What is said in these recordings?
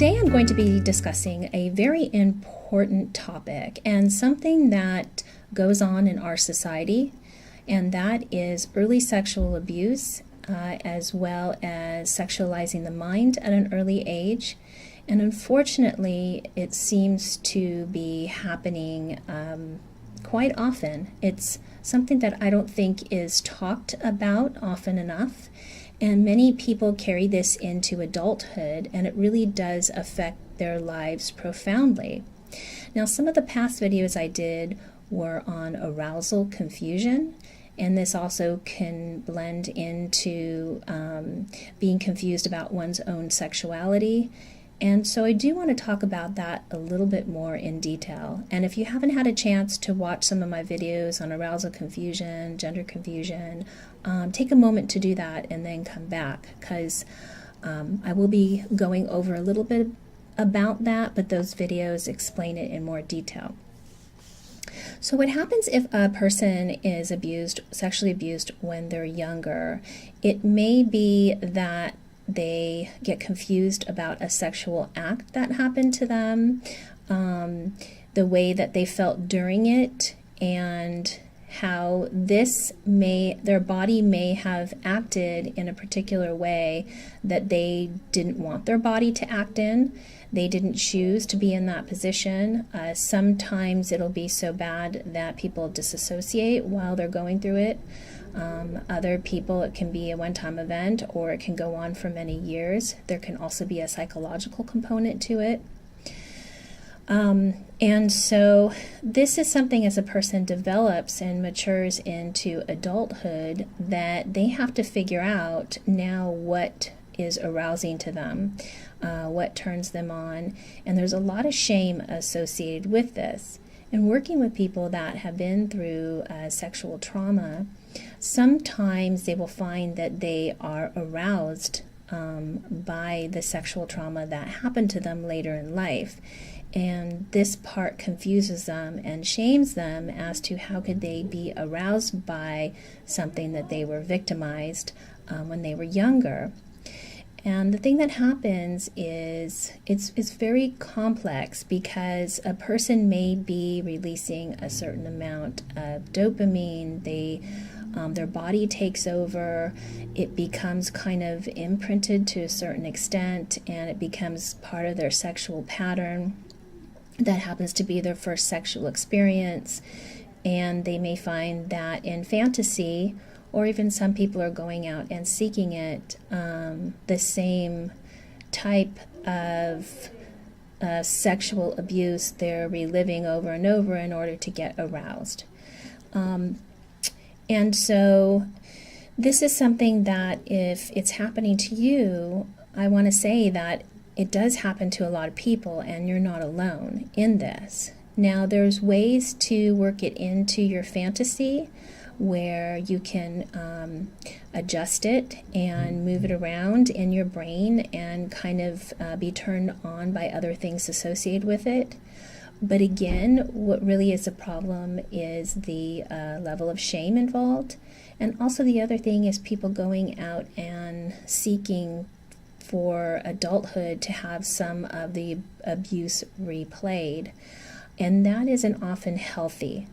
Today I'm going to be discussing a very important topic and something that goes on in our society, and that is early sexual abuse, as well as sexualizing the mind at an early age. And unfortunately, it seems to be happening quite often. It's something that I don't think is talked about often enough. And many people carry this into adulthood, and it really does affect their lives profoundly. Now, some of the past videos I did were on arousal confusion, and this also can blend into being confused about one's own sexuality. And so I do want to talk about that a little bit more in detail. And if you haven't had a chance to watch some of my videos on arousal confusion, gender confusion, take a moment to do that and then come back, because I will be going over a little bit about that, but those videos explain it in more detail. So what happens if a person is sexually abused when they're younger? It may be that they get confused about a sexual act that happened to them, the way that they felt during it, and how their body may have acted in a particular way that they didn't want their body to act in. They didn't choose to be in that position. Sometimes it'll be so bad that people disassociate while they're going through it. Other people, it can be a one-time event, or it can go on for many years. There can also be a psychological component to it. And so this is something, as a person develops and matures into adulthood, that they have to figure out now what is arousing to them, what turns them on. And there's a lot of shame associated with this. And working with people that have been through sexual trauma, sometimes they will find that they are aroused by the sexual trauma that happened to them later in life. And this part confuses them and shames them as to how could they be aroused by something that they were victimized when they were younger. And the thing that happens is it's very complex, because a person may be releasing a certain amount of dopamine. Their body takes over. It becomes kind of imprinted to a certain extent, and it becomes part of their sexual pattern. That happens to be their first sexual experience, and they may find that in fantasy, or even some people are going out and seeking it, the same type of sexual abuse they're reliving over and over in order to get aroused. And so this is something that, if it's happening to you, I want to say that it does happen to a lot of people, and you're not alone in this. Now, there's ways to work it into your fantasy, where you can adjust it and move it around in your brain and kind of be turned on by other things associated with it. But again, what really is a problem is the level of shame involved. And also the other thing is people going out and seeking for adulthood to have some of the abuse replayed. And that isn't often healthy.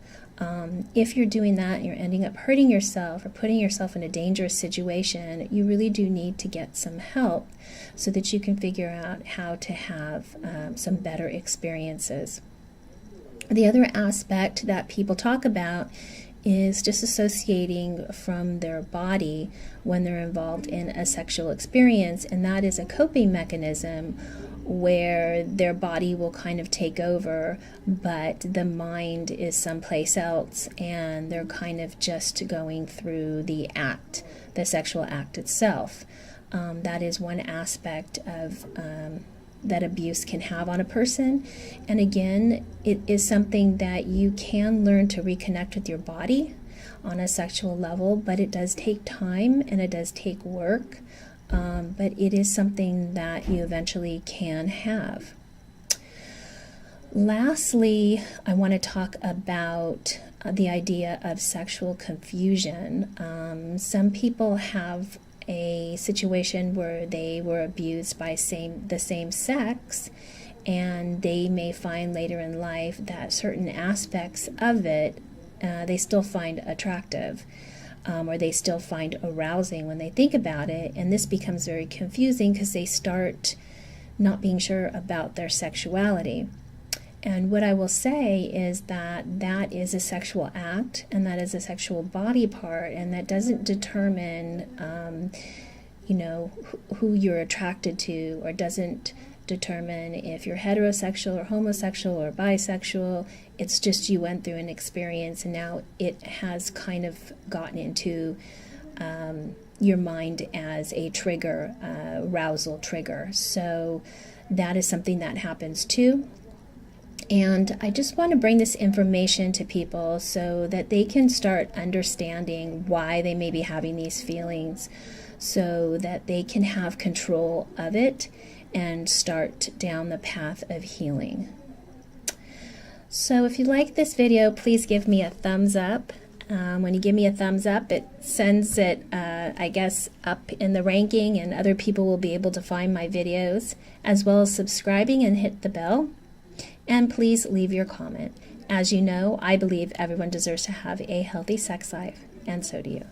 If you're doing that and you're ending up hurting yourself or putting yourself in a dangerous situation, you really do need to get some help so that you can figure out how to have some better experiences. The other aspect that people talk about is disassociating from their body when they're involved in a sexual experience, and that is a coping mechanism where their body will kind of take over, but the mind is someplace else, and they're kind of just going through the sexual act itself. That is one aspect of that abuse can have on a person. And again, it is something that you can learn to reconnect with your body on a sexual level, but it does take time and it does take work. But it is something that you eventually can have. Lastly, I want to talk about the idea of sexual confusion. Some people have a situation where they were abused by the same sex, and they may find later in life that certain aspects of it they still find attractive, or they still find arousing when they think about it, and this becomes very confusing because they start not being sure about their sexuality. And what I will say is that that is a sexual act, and that is a sexual body part, and that doesn't determine who you're attracted to, or doesn't determine if you're heterosexual or homosexual or bisexual. It's just you went through an experience, and now it has kind of gotten into your mind as a trigger, arousal trigger. So that is something that happens too. And I just want to bring this information to people so that they can start understanding why they may be having these feelings, so that they can have control of it and start down the path of healing. So if you like this video, please give me a thumbs up. When you give me a thumbs up, it sends it, up in the ranking, and other people will be able to find my videos, as well as subscribing and hit the bell. And please leave your comment. As you know, I believe everyone deserves to have a healthy sex life, and so do you.